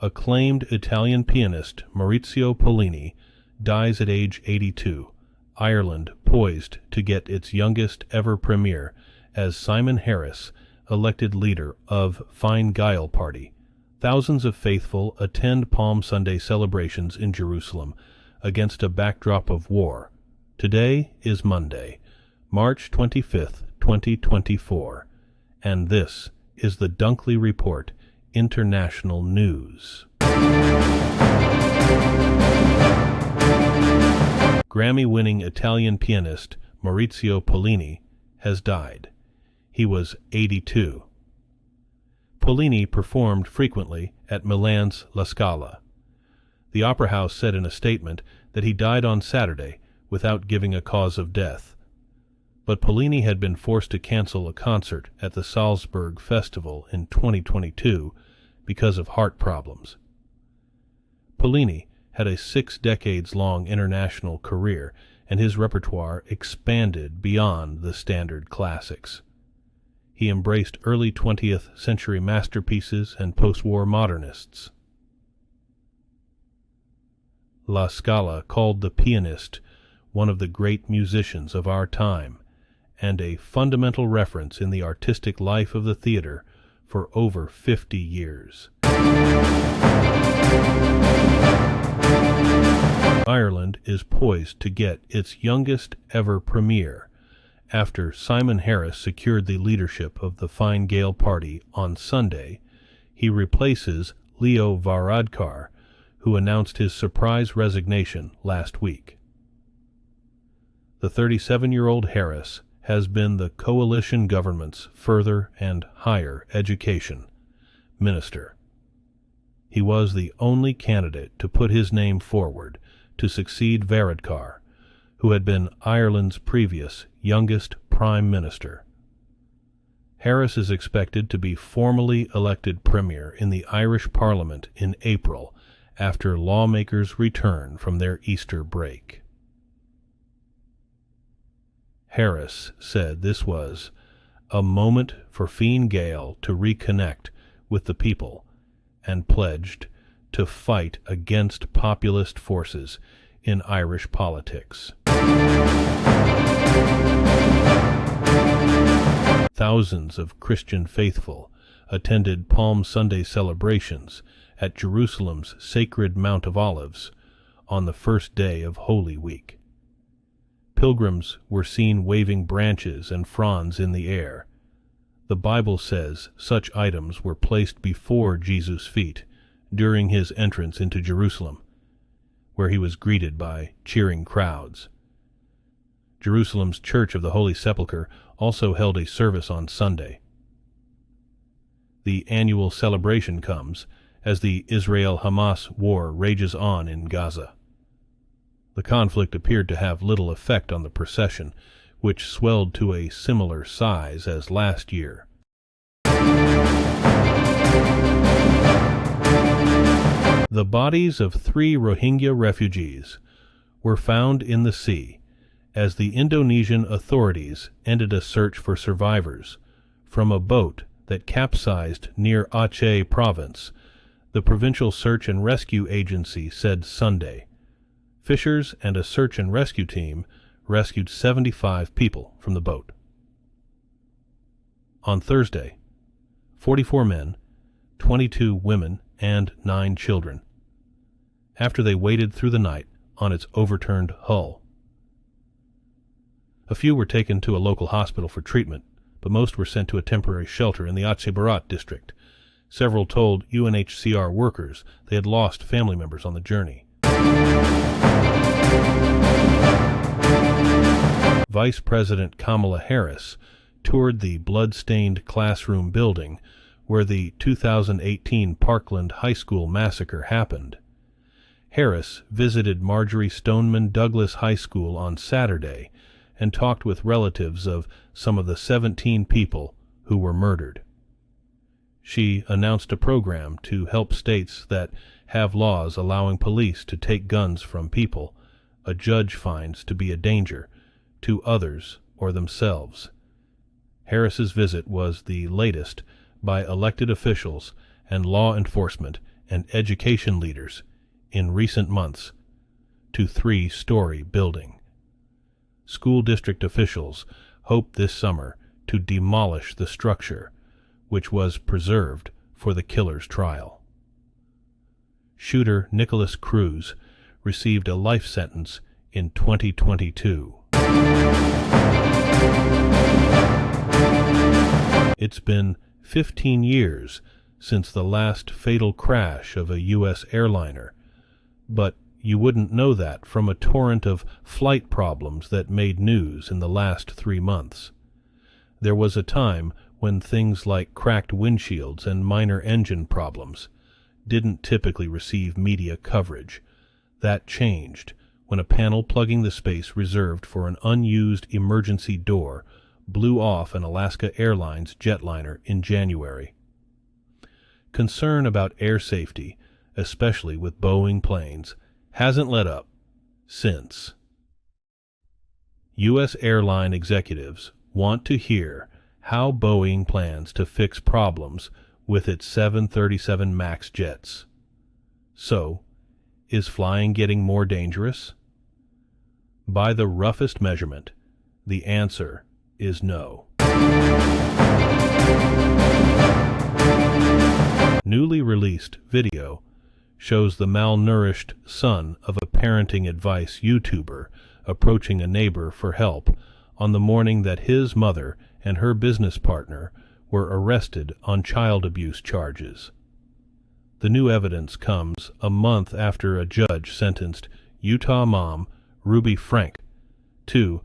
acclaimed Italian pianist Maurizio Pollini dies at age 82, Ireland poised to get its youngest ever premier as Simon Harris elected leader of Fine Gael party. Thousands of faithful attend Palm Sunday celebrations in Jerusalem against a backdrop of war. Today is Monday, March 25th, 2024, and this is the Dunkley Report International News. Grammy-winning Italian pianist Maurizio Pollini has died. He was 82. Pollini performed frequently at Milan's Scala. The opera house said in a statement that he died on Saturday without giving a cause of death. But Pollini had been forced to cancel a concert at the Salzburg Festival in 2022 because of heart problems. Pollini had a 6 decades-long international career, and his repertoire expanded beyond the standard classics. He embraced early 20th century masterpieces and postwar modernists. La Scala called the pianist one of the great musicians of our time, and a fundamental reference in the artistic life of the theater for over 50 years. Ireland is poised to get its youngest ever premier after Simon Harris secured the leadership of the Fine Gael party on Sunday. He replaces Leo Varadkar, who announced his surprise resignation last week. The 37-year-old Harris has been the coalition government's further and higher education minister. He was the only candidate to put his name forward to succeed Varadkar, who had been Ireland's previous youngest prime minister. Harris is expected to be formally elected premier in the Irish Parliament in April after lawmakers return from their Easter break. Harris said this was a moment for Fine Gael to reconnect with the people and pledged to fight against populist forces in Irish politics. Thousands of Christian faithful attended Palm Sunday celebrations at Jerusalem's sacred Mount of Olives on the first day of Holy Week. Pilgrims were seen waving branches and fronds in the air. The Bible says such items were placed before Jesus' feet during his entrance into Jerusalem, where he was greeted by cheering crowds. Jerusalem's Church of the Holy Sepulchre also held a service on Sunday. The annual celebration comes as the Israel-Hamas war rages on in Gaza. The conflict appeared to have little effect on the procession, which swelled to a similar size as last year. The bodies of 3 Rohingya refugees were found in the sea as the Indonesian authorities ended a search for survivors from a boat that capsized near Aceh province, the provincial search and rescue agency said Sunday. Fishers and a search and rescue team rescued 75 people from the boat. On Thursday, 44 men, 22 women, and 9 children, after they waded through the night on its overturned hull. A few were taken to a local hospital for treatment, but most were sent to a temporary shelter in the Aceh Barat district. Several told UNHCR workers they had lost family members on the journey. Vice President Kamala Harris toured the blood-stained classroom building where the 2018 Parkland High School massacre happened. Harris visited Marjorie Stoneman Douglas High School on Saturday and talked with relatives of some of the 17 people who were murdered. She announced a program to help states that have laws allowing police to take guns from people a judge finds to be a danger to others or themselves. Harris's visit was the latest by elected officials and law enforcement and education leaders in recent months to 3-story building. School district officials hope this summer to demolish the structure, which was preserved for the killer's trial. Shooter Nicholas Cruz received a life sentence in 2022. It's been 15 years since the last fatal crash of a U.S. airliner, but you wouldn't know that from a torrent of flight problems that made news in the last 3 months. There was a time when things like cracked windshields and minor engine problems didn't typically receive media coverage. That changed when a panel plugging the space reserved for an unused emergency door blew off an Alaska Airlines jetliner in January. Concern about air safety, especially with Boeing planes, hasn't let up since. U.S. airline executives want to hear how Boeing plans to fix problems with its 737 MAX jets. So, is flying getting more dangerous? By the roughest measurement, the answer is no. Newly released video shows the malnourished son of a parenting advice YouTuber approaching a neighbor for help on the morning that his mother and her business partner were arrested on child abuse charges. The new evidence comes a month after a judge sentenced Utah mom Ruby Frank to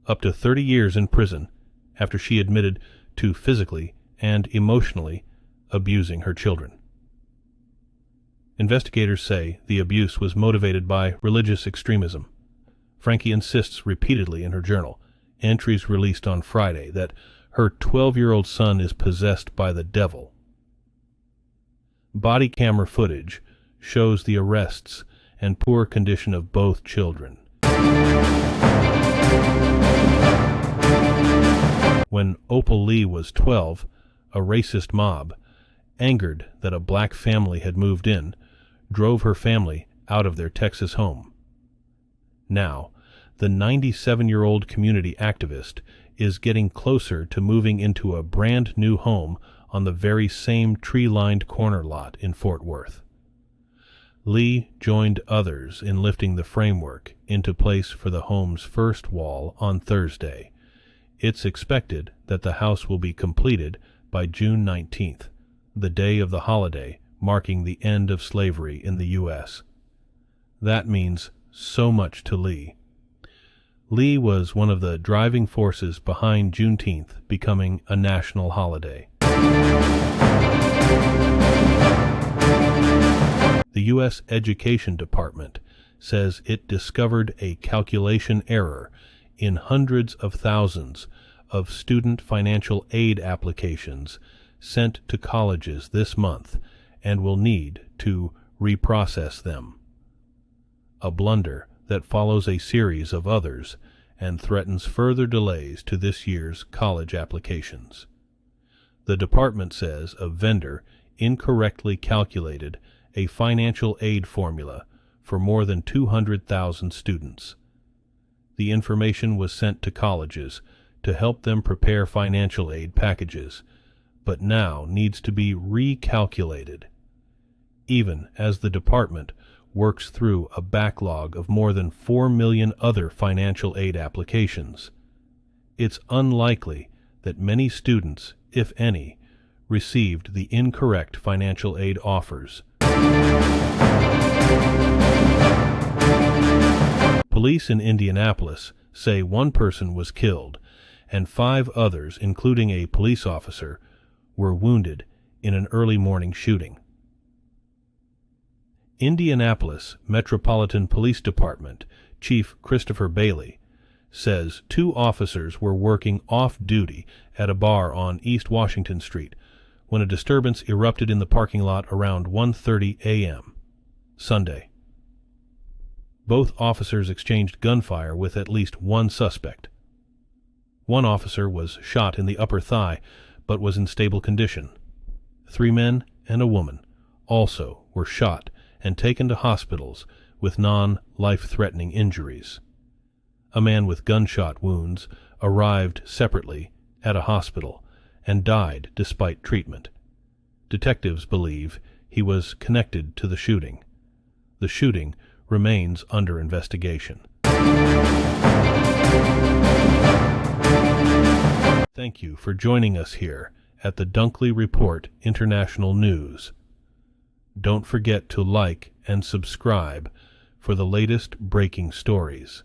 up to 30 years in prison after she admitted to physically and emotionally abusing her children. Investigators say the abuse was motivated by religious extremism. Frankie insists repeatedly in her journal, entries released on Friday, that her 12-year-old son is possessed by the devil. Body camera footage shows the arrests and poor condition of both children. When Opal Lee was 12, a racist mob, angered that a black family had moved in, drove her family out of their Texas home. Now, the 97-year-old community activist is getting closer to moving into a brand new home on the very same tree-lined corner lot in Fort Worth. Lee joined others in lifting the framework into place for the home's first wall on Thursday. It's expected that the house will be completed by June 19th, the day of the holiday marking the end of slavery in the U.S. That means so much to Lee. Lee was one of the driving forces behind Juneteenth becoming a national holiday. The U.S. Education Department says it discovered a calculation error in hundreds of thousands of student financial aid applications sent to colleges this month and will need to reprocess them. A blunder that follows a series of others and threatens further delays to this year's college applications. The department says a vendor incorrectly calculated a financial aid formula for more than 200,000 students. The information was sent to colleges to help them prepare financial aid packages, but now needs to be recalculated, even as the department works through a backlog of more than 4 million other financial aid applications. It's unlikely that many students, if any, received the incorrect financial aid offers. Police in Indianapolis say one person was killed and 5 others, including a police officer, were wounded in an early morning shooting. Indianapolis Metropolitan Police Department Chief Christopher Bailey says 2 officers were working off-duty at a bar on East Washington Street when a disturbance erupted in the parking lot around 1:30 a.m. Sunday. Both officers exchanged gunfire with at least one suspect. One officer was shot in the upper thigh, but was in stable condition. 3 men and a woman also were shot and taken to hospitals with non-life-threatening injuries. A man with gunshot wounds arrived separately at a hospital and died despite treatment. Detectives believe he was connected to the shooting. The shooting remains under investigation. Thank you for joining us here at the Dunkley Report International News. Don't forget to like and subscribe for the latest breaking stories.